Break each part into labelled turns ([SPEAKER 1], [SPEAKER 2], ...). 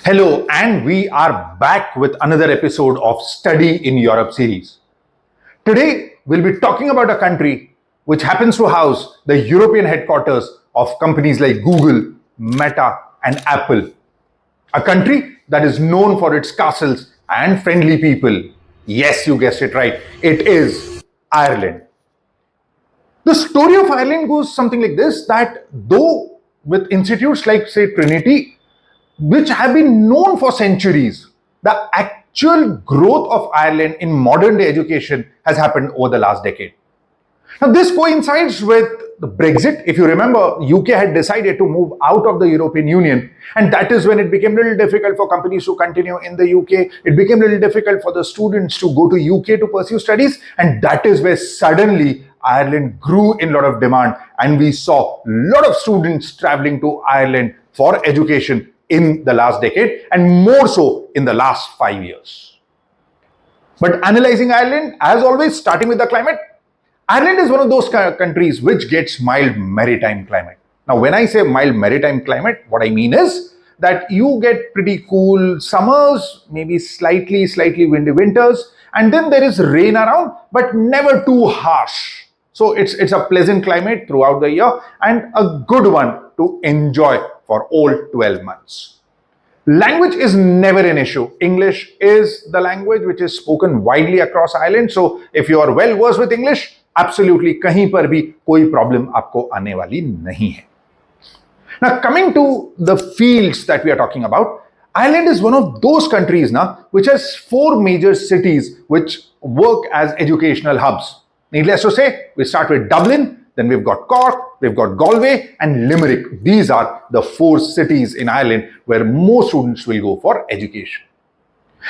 [SPEAKER 1] Hello, and we are back with another episode of Study in Europe series. Today, we'll be talking about a country which happens to house the European headquarters of companies like Google, Meta, and Apple. A country that is known for its castles and friendly people. Yes, you guessed it right. It is Ireland. The story of Ireland goes something like this, that though with institutes like, say, Trinity, which have been known for centuries, the actual growth of Ireland in modern day education has happened over the last decade. Now, this coincides with the Brexit. If you remember, UK had decided to move out of the European Union, and that is when it became a little difficult for companies to continue in the UK. It became a little difficult for the students to go to UK to pursue studies, and that is where suddenly Ireland grew in a lot of demand, and we saw a lot of students traveling to Ireland for education in the last decade, and more so in the last 5 years. But analyzing Ireland, as always, starting with the climate, Ireland is one of those countries which gets mild maritime climate. Now, when I say mild maritime climate, what I mean is that you get pretty cool summers, maybe slightly windy winters, and then there is rain around, but never too harsh. So it's a pleasant climate throughout the year and a good one to enjoy for all 12 months. Language is never an issue. English is the language which is spoken widely across Ireland. So if you are well versed with English, absolutely कहीं पर भी कोई problem आपको आने वाली नहीं है. Now, coming to the fields that we are talking about, Ireland is one of those countries now which has 4 major cities which work as educational hubs. Needless to say, we start with Dublin, then we've got Cork, we've got Galway, and Limerick. These are the 4 cities in Ireland where most students will go for education.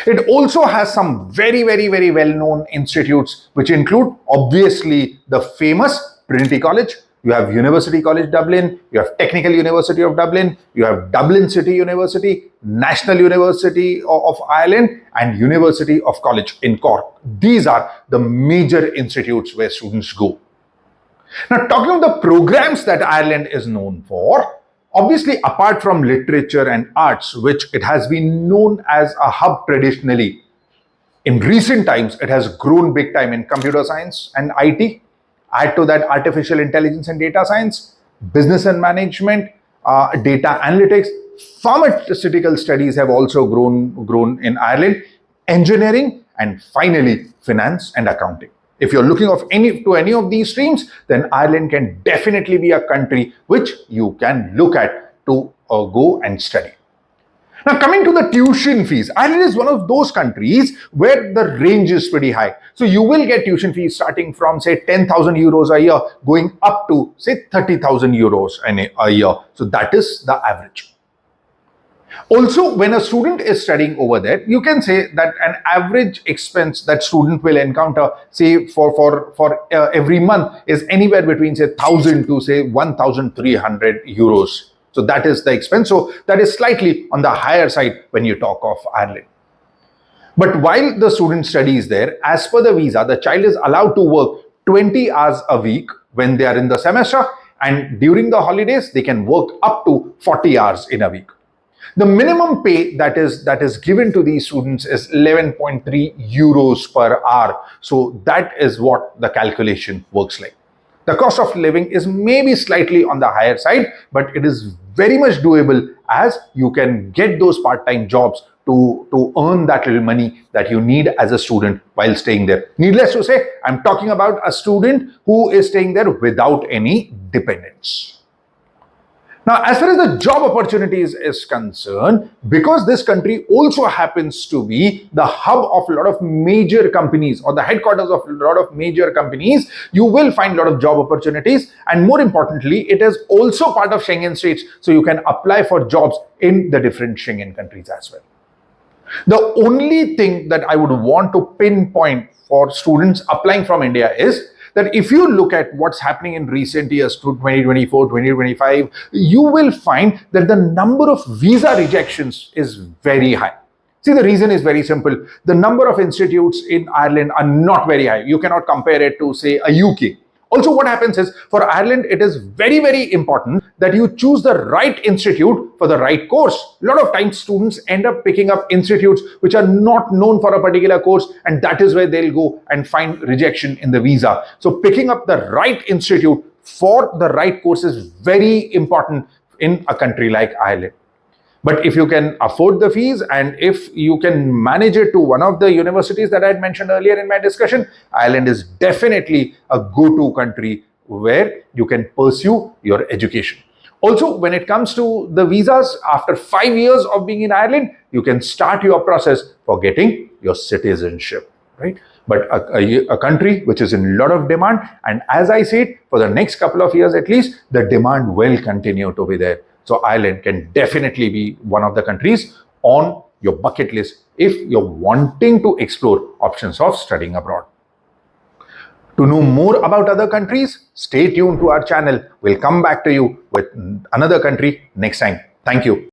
[SPEAKER 1] It also has some very well-known institutes, which include, obviously, the famous Trinity College. You have University College Dublin, you have Technical University of Dublin, you have Dublin City University, National University of Ireland, and University of College in Cork. These are the major institutes where students go. Now, talking of the programs that Ireland is known for, obviously, apart from literature and arts, which it has been known as a hub traditionally, in recent times, it has grown big time in computer science and IT. Add to that artificial intelligence and data science, business and management, data analytics, pharmaceutical studies have also grown in Ireland, engineering, and finally, finance and accounting. If you're looking to any of these streams, then Ireland can definitely be a country which you can look at to go and study. Now, coming to the tuition fees, Ireland is one of those countries where the range is pretty high. So you will get tuition fees starting from, say, 10,000 euros a year, going up to, say, 30,000 euros a year. So that is the average. Also, when a student is studying over there, you can say that an average expense that student will encounter, say for every month, is anywhere between, say, 1,000 to, say, 1,300 euros. So that is the expense. So that is slightly on the higher side when you talk of Ireland. But while the student studies there, as per the visa, the child is allowed to work 20 hours a week when they are in the semester, and during the holidays, they can work up to 40 hours in a week. The minimum pay that is given to these students is 11.3 euros per hour. So that is what the calculation works like. The cost of living is maybe slightly on the higher side, but it is very much doable, as you can get those part-time jobs to earn that little money that you need as a student while staying there. Needless to say, I'm talking about a student who is staying there without any dependents. Now, as far as the job opportunities is concerned, because this country also happens to be the hub of a lot of major companies, or the headquarters of a lot of major companies, you will find a lot of job opportunities. And more importantly, it is also part of Schengen states, so you can apply for jobs in the different Schengen countries as well. The only thing that I would want to pinpoint for students applying from India is that if you look at what's happening in recent years to 2024, 2025, you will find that the number of visa rejections is very high. See, the reason is very simple. The number of institutes in Ireland are not very high. You cannot compare it to, say, a UK Also, what happens is for Ireland, it is very, very important that you choose the right institute for the right course. A lot of times, students end up picking up institutes which are not known for a particular course, and that is where they'll go and find rejection in the visa. So, picking up the right institute for the right course is very important in a country like Ireland. But if you can afford the fees and if you can manage it to one of the universities that I had mentioned earlier in my discussion, Ireland is definitely a go-to country where you can pursue your education. Also, when it comes to the visas, after 5 years of being in Ireland, you can start your process for getting your citizenship, right? But a country which is in a lot of demand, and as I said, for the next couple of years at least, the demand will continue to be there. So Ireland can definitely be one of the countries on your bucket list if you're wanting to explore options of studying abroad. To know more about other countries, stay tuned to our channel. We'll come back to you with another country next time. Thank you.